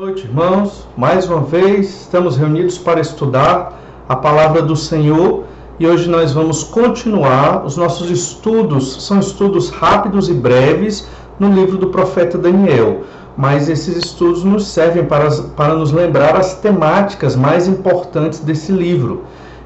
Boa noite, irmãos. Mais uma vez estamos reunidos para estudar a palavra do Senhor e hoje nós vamos continuar os nossos estudos. São estudos rápidos e breves no livro do profeta Daniel, mas esses estudos nos servem para nos lembrar as temáticas mais importantes desse livro.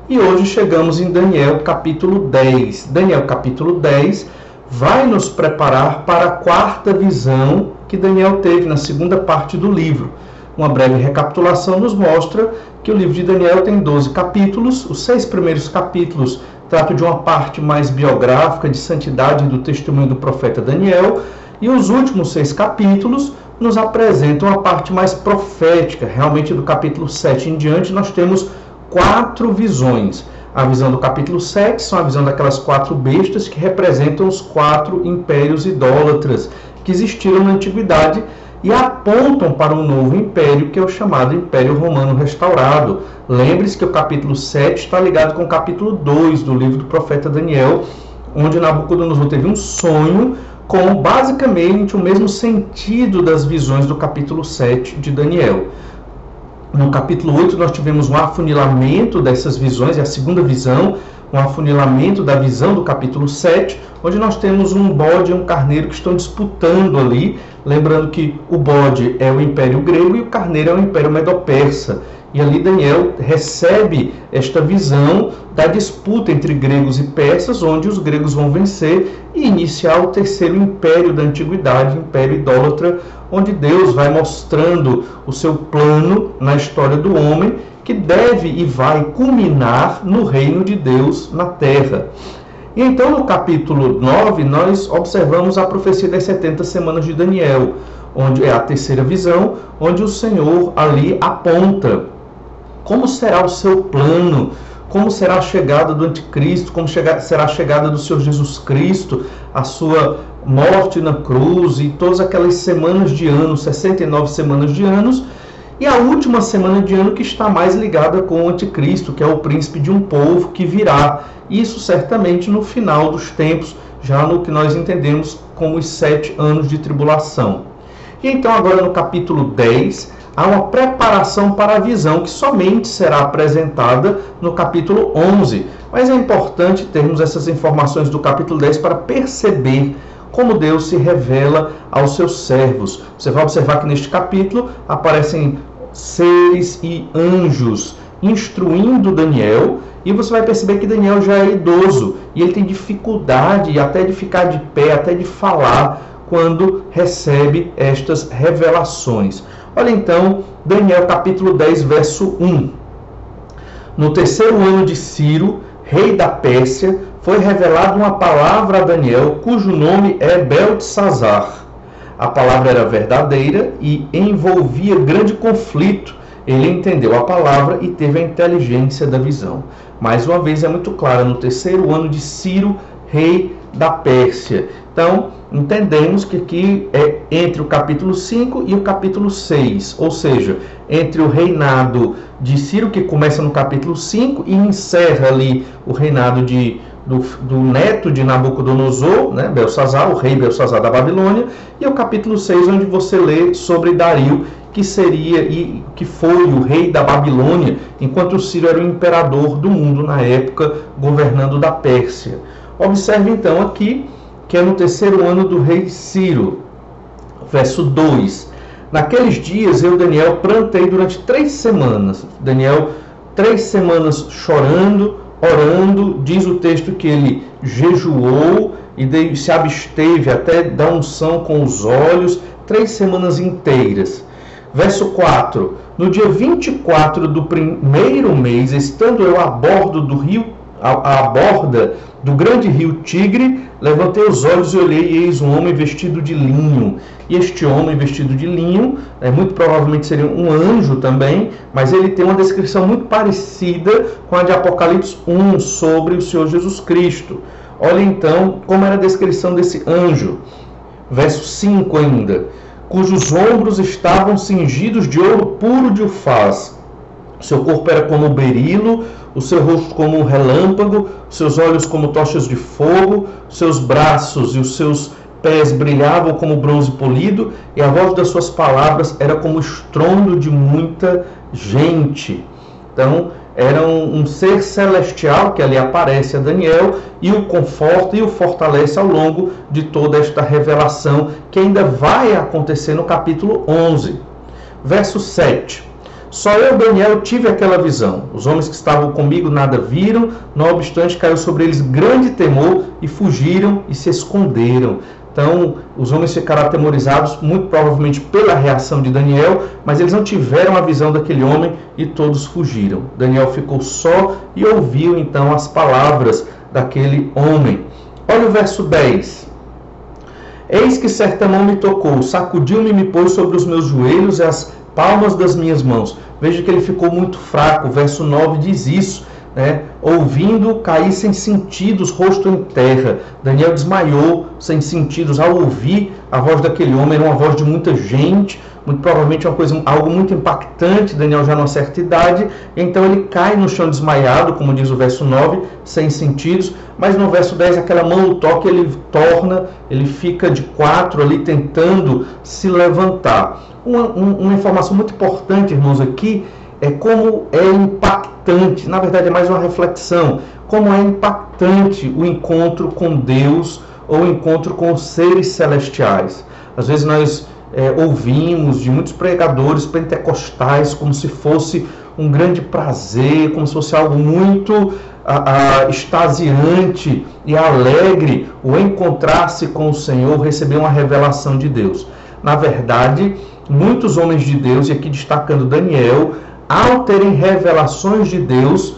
E hoje chegamos em Daniel capítulo 10. Daniel capítulo 10 vai nos preparar para a quarta visão que Daniel teve na segunda parte do livro. Uma breve recapitulação nos mostra que o livro de Daniel tem 12 capítulos. Os 6 primeiros capítulos tratam de uma parte mais biográfica de santidade do testemunho do profeta Daniel, e os últimos 6 capítulos nos apresentam a parte mais profética. Realmente, do capítulo 7 em diante, nós temos 4 visões. A visão do capítulo 7 são a visão daquelas 4 bestas que representam os 4 impérios idólatras que existiram na antiguidade e apontam para um novo império, que é o chamado Império Romano Restaurado. Lembre-se que o capítulo 7 está ligado com o capítulo 2 do livro do profeta Daniel, onde Nabucodonosor teve um sonho com basicamente o mesmo sentido das visões do capítulo 7 de Daniel. No capítulo 8 nós tivemos um afunilamento dessas visões, e a segunda visão, um afunilamento da visão do capítulo 7, onde nós temos um bode e um carneiro que estão disputando ali, lembrando que o bode é o Império Grego e o carneiro é o Império Medo-Persa. E ali Daniel recebe esta visão da disputa entre gregos e persas, onde os gregos vão vencer e iniciar o terceiro império da antiguidade, o Império Idólatra, onde Deus vai mostrando o seu plano na história do homem, que deve e vai culminar no reino de Deus na terra. E então, no capítulo 9, nós observamos a profecia das 70 semanas de Daniel, onde é a terceira visão, onde o Senhor ali aponta como será o seu plano, como será a chegada do anticristo, como será a chegada do Senhor Jesus Cristo, a sua morte na cruz e todas aquelas semanas de ano, 69 semanas de anos, e a última semana de ano que está mais ligada com o anticristo, que é o príncipe de um povo que virá. Isso certamente no final dos tempos, já no que nós entendemos como os 7 anos de tribulação. E então agora no capítulo 10, há uma preparação para a visão que somente será apresentada no capítulo 11. Mas é importante termos essas informações do capítulo 10 para perceber como Deus se revela aos seus servos. Você vai observar que neste capítulo aparecem seres e anjos instruindo Daniel, e você vai perceber que Daniel já é idoso, e ele tem dificuldade até de ficar de pé, até de falar, quando recebe estas revelações. Olha então, Daniel capítulo 10, verso 1. No terceiro ano de Ciro, rei da Pérsia, foi revelada uma palavra a Daniel, cujo nome é Beltesazar. A palavra era verdadeira e envolvia grande conflito. Ele entendeu a palavra e teve a inteligência da visão. Mais uma vez é muito clara, no terceiro ano de Ciro, rei da Pérsia. Então, entendemos que aqui é entre o capítulo 5 e o capítulo 6, ou seja, entre o reinado de Ciro, que começa no capítulo 5 e encerra ali o reinado do neto de Nabucodonosor, né, Belsazar, o rei Belsazar da Babilônia, e o capítulo 6, onde você lê sobre Dario, que seria e que foi o rei da Babilônia, enquanto Ciro era o imperador do mundo na época, governando da Pérsia. Observe então aqui que é no terceiro ano do rei Ciro. Verso 2. Naqueles dias eu, Daniel, plantei durante 3 semanas. Daniel, 3 semanas chorando, orando, diz o texto que ele jejuou e se absteve até da unção com os olhos, 3 semanas inteiras. Verso 4. No dia 24 do primeiro mês, estando eu à borda do rio, à borda do grande rio Tigre, levantei os olhos e olhei, e eis um homem vestido de linho. E este homem vestido de linho, muito provavelmente seria um anjo também, mas ele tem uma descrição muito parecida com a de Apocalipse 1 sobre o Senhor Jesus Cristo. Olha então como era a descrição desse anjo. Verso 5 ainda. Cujos ombros estavam cingidos de ouro puro de Ufaz. Seu corpo era como berilo, o seu rosto como um relâmpago, seus olhos como tochas de fogo, seus braços e os seus pés brilhavam como bronze polido, e a voz das suas palavras era como o estrondo de muita gente. Então, era um ser celestial que ali aparece a Daniel e o conforta e o fortalece ao longo de toda esta revelação que ainda vai acontecer no capítulo 11. Verso 7. Só eu, Daniel, tive aquela visão. Os homens que estavam comigo nada viram, não obstante caiu sobre eles grande temor e fugiram e se esconderam. Então, os homens ficaram atemorizados, muito provavelmente pela reação de Daniel, mas eles não tiveram a visão daquele homem e todos fugiram. Daniel ficou só e ouviu então as palavras daquele homem. Olha o verso 10. Eis que certa mão me tocou, sacudiu-me e me pôs sobre os meus joelhos e as palmas das minhas mãos. Veja que ele ficou muito fraco. O verso 9 diz isso, né? Ouvindo, caí sem sentidos, rosto em terra. Daniel desmaiou sem sentidos ao ouvir a voz daquele homem. Era uma voz de muita gente, muito provavelmente algo muito impactante. Daniel já numa certa idade, então ele cai no chão desmaiado, como diz o verso 9, sem sentidos. Mas no verso 10, aquela mão o toque, ele fica de quatro ali tentando se levantar. Uma informação muito importante, irmãos, aqui é como é impactante, na verdade é mais uma reflexão, como é impactante o encontro com Deus ou o encontro com os seres celestiais. Às vezes nós ouvimos de muitos pregadores pentecostais como se fosse um grande prazer, como se fosse algo muito extasiante e alegre o encontrar-se com o Senhor, receber uma revelação de Deus. Na verdade, muitos homens de Deus, e aqui destacando Daniel, ao terem revelações de Deus,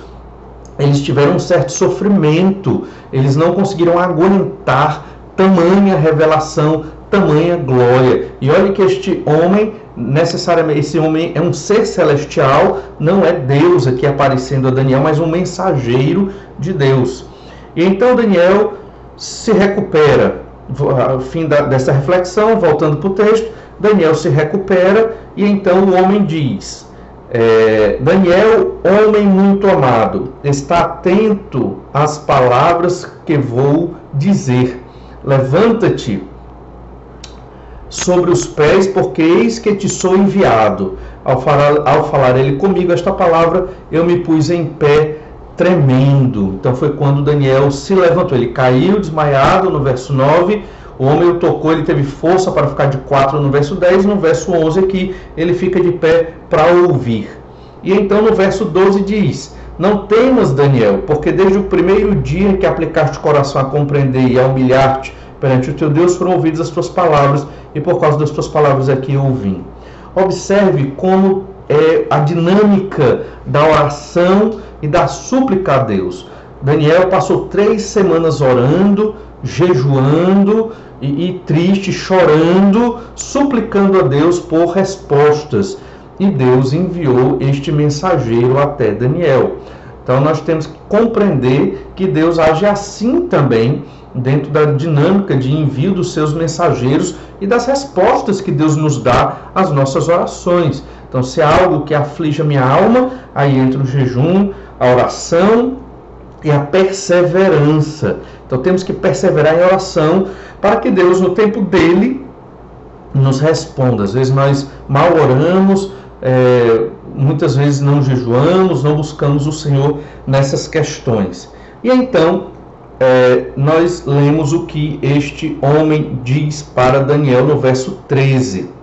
eles tiveram um certo sofrimento, eles não conseguiram aguentar tamanha revelação, tamanha glória. E olha que este homem, necessariamente, esse homem é um ser celestial, não é Deus aqui aparecendo a Daniel, mas um mensageiro de Deus. E então Daniel se recupera. Ao fim dessa reflexão, voltando para o texto, Daniel se recupera e então o homem diz: Daniel, homem muito amado, está atento às palavras que vou dizer. Levanta-te sobre os pés, porque eis que te sou enviado. Ao falar ele comigo esta palavra, eu me pus em pé tremendo. Então foi quando Daniel se levantou. Ele caiu desmaiado no verso 9. O homem o tocou, ele teve força para ficar de quatro no verso 10. No verso 11 aqui, ele fica de pé para ouvir. E então no verso 12 diz: não temas, Daniel, porque desde o primeiro dia que aplicaste o coração a compreender e a humilhar-te perante o teu Deus, foram ouvidas as tuas palavras, e por causa das tuas palavras aqui eu ouvi. Observe como é a dinâmica da oração e da súplica a Deus. Daniel passou 3 semanas orando, jejuando e triste, chorando, suplicando a Deus por respostas. E Deus enviou este mensageiro até Daniel. Então nós temos que compreender que Deus age assim também, dentro da dinâmica de envio dos seus mensageiros e das respostas que Deus nos dá às nossas orações. Então, se há algo que aflige a minha alma, aí entra o jejum, a oração e a perseverança. Então, temos que perseverar em oração para que Deus, no tempo dele, nos responda. Às vezes nós mal oramos, muitas vezes não jejuamos, não buscamos o Senhor nessas questões. E então, nós lemos o que este homem diz para Daniel no verso 13.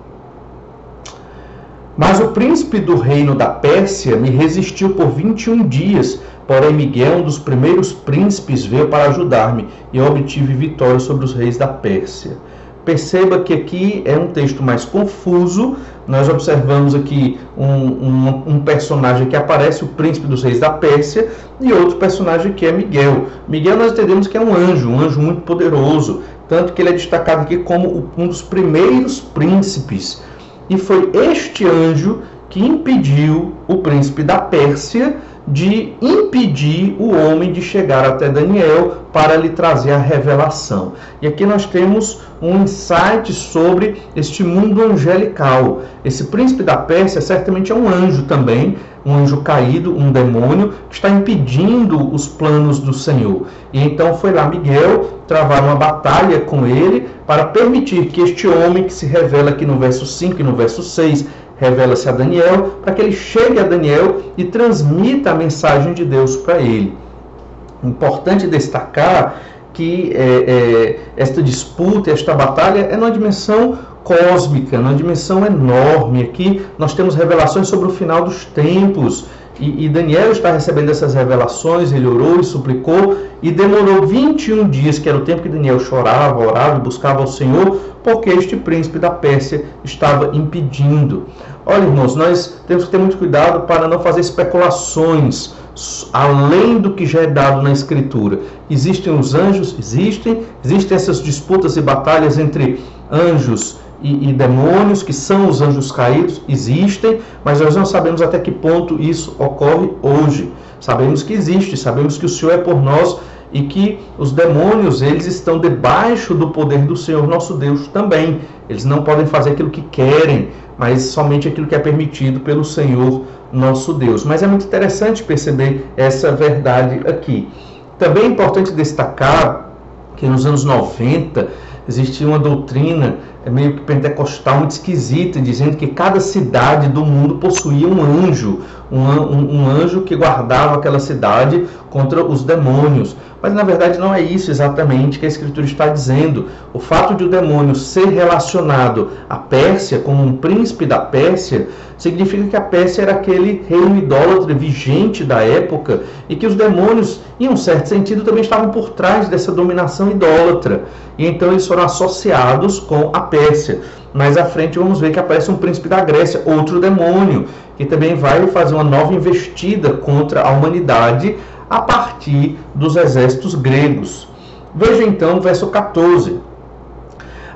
Mas o príncipe do reino da Pérsia me resistiu por 21 dias, porém Miguel, um dos primeiros príncipes, veio para ajudar-me, e eu obtive vitória sobre os reis da Pérsia. Perceba que aqui é um texto mais confuso. Nós observamos aqui um personagem que aparece, o príncipe dos reis da Pérsia, e outro personagem que é Miguel. Miguel nós entendemos que é um anjo muito poderoso, tanto que ele é destacado aqui como um dos primeiros príncipes. E foi este anjo que impediu o príncipe da Pérsia de impedir o homem de chegar até Daniel para lhe trazer a revelação. E aqui nós temos um insight sobre este mundo angelical. Esse príncipe da Pérsia certamente é um anjo também, um anjo caído, um demônio, que está impedindo os planos do Senhor. E então foi lá Miguel travar uma batalha com ele para permitir que este homem, que se revela aqui no verso 5 e no verso 6, revela-se a Daniel, para que ele chegue a Daniel e transmita a mensagem de Deus para ele. Importante destacar que esta disputa, esta batalha é numa dimensão cósmica, numa dimensão enorme. Aqui nós temos revelações sobre o final dos tempos, e Daniel está recebendo essas revelações. Ele orou e suplicou, e demorou 21 dias, que era o tempo que Daniel chorava, orava e buscava ao Senhor, porque este príncipe da Pérsia estava impedindo. Olha, irmãos, nós temos que ter muito cuidado para não fazer especulações além do que já é dado na Escritura. Existem os anjos? Existem essas disputas e batalhas entre anjos e demônios, que são os anjos caídos? Existem, mas nós não sabemos até que ponto isso ocorre hoje. Sabemos que existe, sabemos que o Senhor é por nós e que os demônios, eles estão debaixo do poder do Senhor nosso Deus também. Eles não podem fazer aquilo que querem, mas somente aquilo que é permitido pelo Senhor nosso Deus. Mas é muito interessante perceber essa verdade aqui. Também é importante destacar que nos anos 90 existia uma doutrina meio que pentecostal muito esquisita, dizendo que cada cidade do mundo possuía um anjo, um anjo que guardava aquela cidade contra os demônios. Mas na verdade não é isso exatamente que a Escritura está dizendo. O fato de o demônio ser relacionado à Pérsia, como um príncipe da Pérsia, significa que a Pérsia era aquele reino idólatra vigente da época, e que os demônios, em um certo sentido, também estavam por trás dessa dominação idólatra. E então eles foram associados com a Pérsia. Mais à frente vamos ver que aparece um príncipe da Grécia, outro demônio, que também vai fazer uma nova investida contra a humanidade a partir dos exércitos gregos. Veja então o verso 14.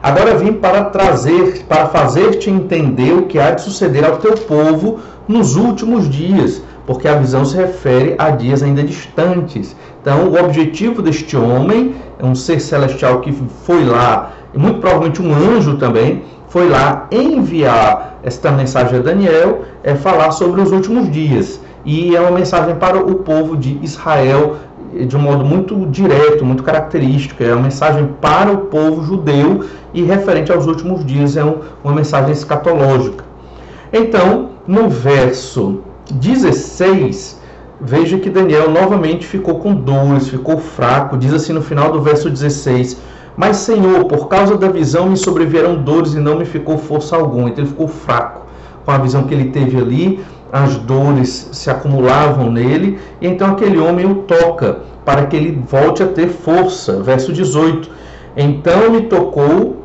Agora vim para fazer-te entender o que há de suceder ao teu povo nos últimos dias, porque a visão se refere a dias ainda distantes. Então, o objetivo deste homem, um ser celestial que foi lá, e muito provavelmente um anjo também, foi lá enviar esta mensagem a Daniel, é falar sobre os últimos dias. E é uma mensagem para o povo de Israel, de um modo muito direto, muito característico. É uma mensagem para o povo judeu e referente aos últimos dias, é uma mensagem escatológica. Então, no verso 16, veja que Daniel novamente ficou com dores, ficou fraco. Diz assim no final do verso 16: mas, Senhor, por causa da visão me sobrevieram dores e não me ficou força alguma. Então ele ficou fraco com a visão que ele teve ali. As dores se acumulavam nele, e então aquele homem o toca para que ele volte a ter força. Verso 18: então me tornou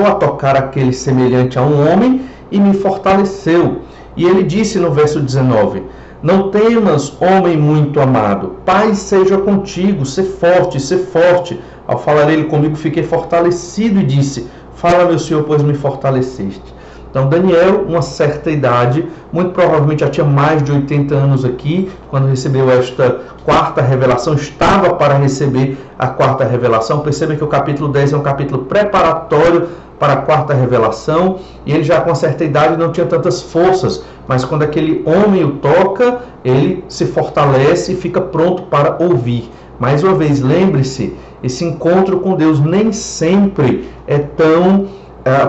a tocar aquele semelhante a um homem e me fortaleceu. E ele disse no verso 19: não temas, homem muito amado, paz seja contigo, sê forte, sê forte. Ao falar ele comigo, fiquei fortalecido e disse: fala, meu Senhor, pois me fortaleceste. Então Daniel, uma certa idade, muito provavelmente já tinha mais de 80 anos aqui, quando recebeu esta quarta revelação, estava para receber a quarta revelação. Perceba que o capítulo 10 é um capítulo preparatório para a quarta revelação, e ele já com certa idade não tinha tantas forças, mas quando aquele homem o toca, ele se fortalece e fica pronto para ouvir. Mais uma vez, lembre-se, esse encontro com Deus nem sempre é tão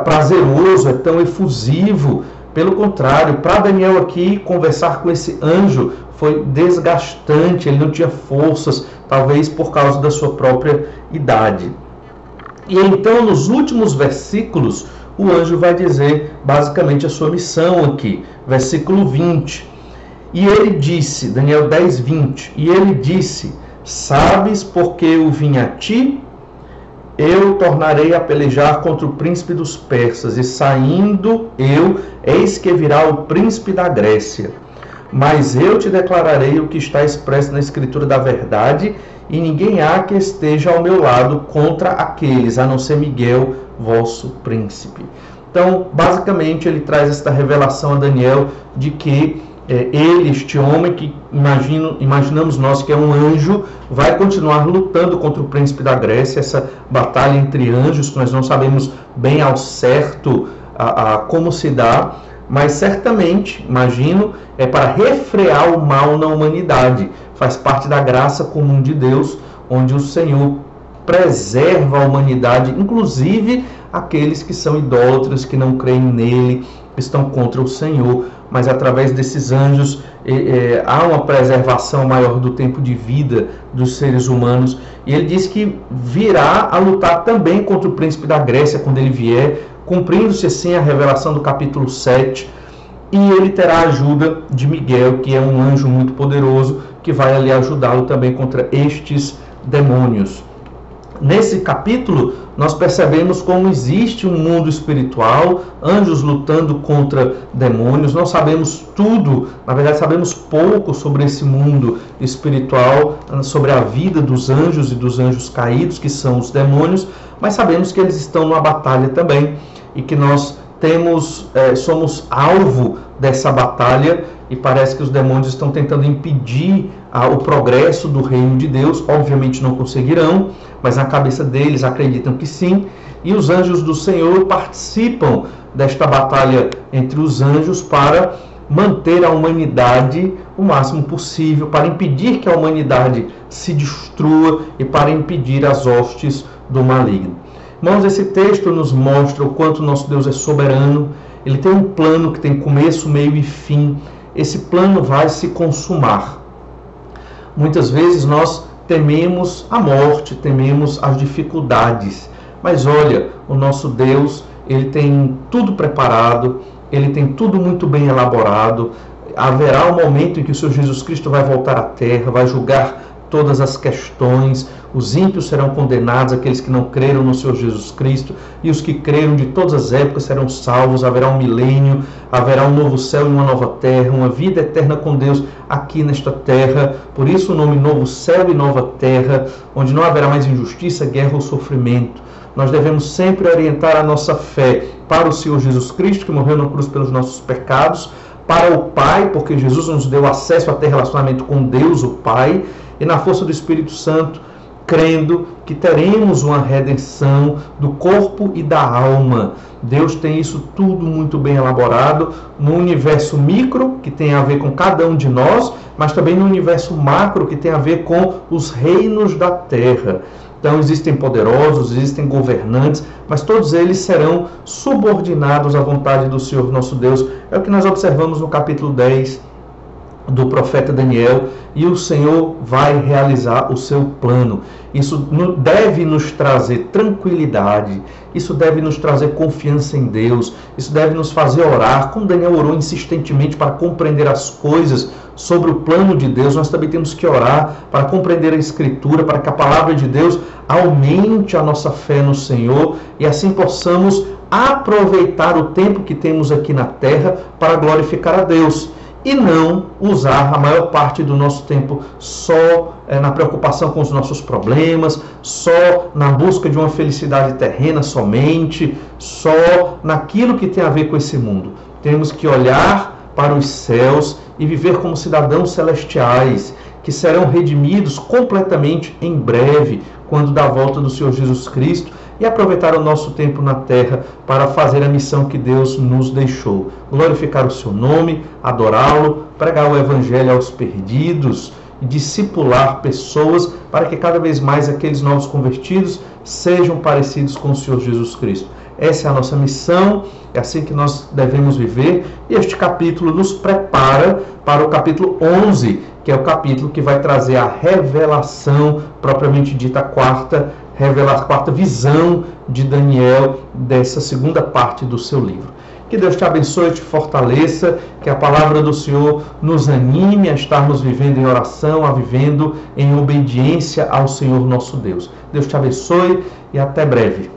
prazeroso, é tão efusivo. Pelo contrário, para Daniel aqui, conversar com esse anjo foi desgastante, ele não tinha forças, talvez por causa da sua própria idade. E então, nos últimos versículos, o anjo vai dizer basicamente a sua missão aqui. Versículo 20. E ele disse, Daniel 10, 20, e ele disse: sabes por que eu vim a ti? Eu tornarei a pelejar contra o príncipe dos persas, e saindo eu, eis que virá o príncipe da Grécia. Mas eu te declararei o que está expresso na Escritura da verdade, e ninguém há que esteja ao meu lado contra aqueles, a não ser Miguel, vosso príncipe. Então, basicamente, ele traz esta revelação a Daniel de que este homem que imaginamos nós que é um anjo, vai continuar lutando contra o príncipe da Grécia, essa batalha entre anjos, que nós não sabemos bem ao certo como se dá, mas certamente, imagino, é para refrear o mal na humanidade. Faz parte da graça comum de Deus, onde o Senhor preserva a humanidade, inclusive aqueles que são idólatras, que não creem nele, estão contra o Senhor, mas através desses anjos há uma preservação maior do tempo de vida dos seres humanos. E ele diz que virá a lutar também contra o príncipe da Grécia quando ele vier, cumprindo-se assim a revelação do capítulo 7, e ele terá a ajuda de Miguel, que é um anjo muito poderoso, que vai ali ajudá-lo também contra estes demônios. Nesse capítulo, nós percebemos como existe um mundo espiritual, anjos lutando contra demônios. Não sabemos tudo, na verdade sabemos pouco sobre esse mundo espiritual, sobre a vida dos anjos e dos anjos caídos, que são os demônios, mas sabemos que eles estão numa batalha também e que nós somos alvo dessa batalha, e parece que os demônios estão tentando impedir o progresso do reino de Deus. Obviamente não conseguirão, mas na cabeça deles acreditam que sim, e os anjos do Senhor participam desta batalha entre os anjos para manter a humanidade o máximo possível, para impedir que a humanidade se destrua e para impedir as hostes do maligno. Irmãos, esse texto nos mostra o quanto nosso Deus é soberano. Ele tem um plano que tem começo, meio e fim. Esse plano vai se consumar. Muitas vezes nós tememos a morte, tememos as dificuldades. Mas olha, o nosso Deus, ele tem tudo preparado, ele tem tudo muito bem elaborado. Haverá um momento em que o Senhor Jesus Cristo vai voltar à terra, vai julgar todas as questões. Os ímpios serão condenados, aqueles que não creram no Senhor Jesus Cristo, e os que creram de todas as épocas serão salvos. Haverá um milênio, haverá um novo céu e uma nova terra, uma vida eterna com Deus aqui nesta terra. Por isso o nome novo céu e nova terra, onde não haverá mais injustiça, guerra ou sofrimento. Nós devemos sempre orientar a nossa fé para o Senhor Jesus Cristo, que morreu na cruz pelos nossos pecados, para o Pai, porque Jesus nos deu acesso a ter relacionamento com Deus, o Pai, e na força do Espírito Santo, crendo que teremos uma redenção do corpo e da alma. Deus tem isso tudo muito bem elaborado no universo micro, que tem a ver com cada um de nós, mas também no universo macro, que tem a ver com os reinos da terra. Então existem poderosos, existem governantes, mas todos eles serão subordinados à vontade do Senhor nosso Deus. É o que nós observamos no capítulo 10 do profeta Daniel, e o Senhor vai realizar o seu plano. Isso deve nos trazer tranquilidade, isso deve nos trazer confiança em Deus, isso deve nos fazer orar, como Daniel orou insistentemente para compreender as coisas sobre o plano de Deus. Nós também temos que orar para compreender a Escritura, para que a palavra de Deus aumente a nossa fé no Senhor, e assim possamos aproveitar o tempo que temos aqui na terra para glorificar a Deus, e não usar a maior parte do nosso tempo só na preocupação com os nossos problemas, só na busca de uma felicidade terrena somente, só naquilo que tem a ver com esse mundo. Temos que olhar para os céus e viver como cidadãos celestiais, que serão redimidos completamente em breve, quando da volta do Senhor Jesus Cristo, e aproveitar o nosso tempo na terra para fazer a missão que Deus nos deixou. Glorificar o seu nome, adorá-lo, pregar o evangelho aos perdidos e discipular pessoas para que cada vez mais aqueles novos convertidos sejam parecidos com o Senhor Jesus Cristo. Essa é a nossa missão, é assim que nós devemos viver, e este capítulo nos prepara para o capítulo 11, que é o capítulo que vai trazer a revelação propriamente dita, a quarta visão de Daniel, dessa segunda parte do seu livro. Que Deus te abençoe e te fortaleça, que a palavra do Senhor nos anime a estarmos vivendo em oração, a vivendo em obediência ao Senhor nosso Deus. Deus te abençoe e até breve.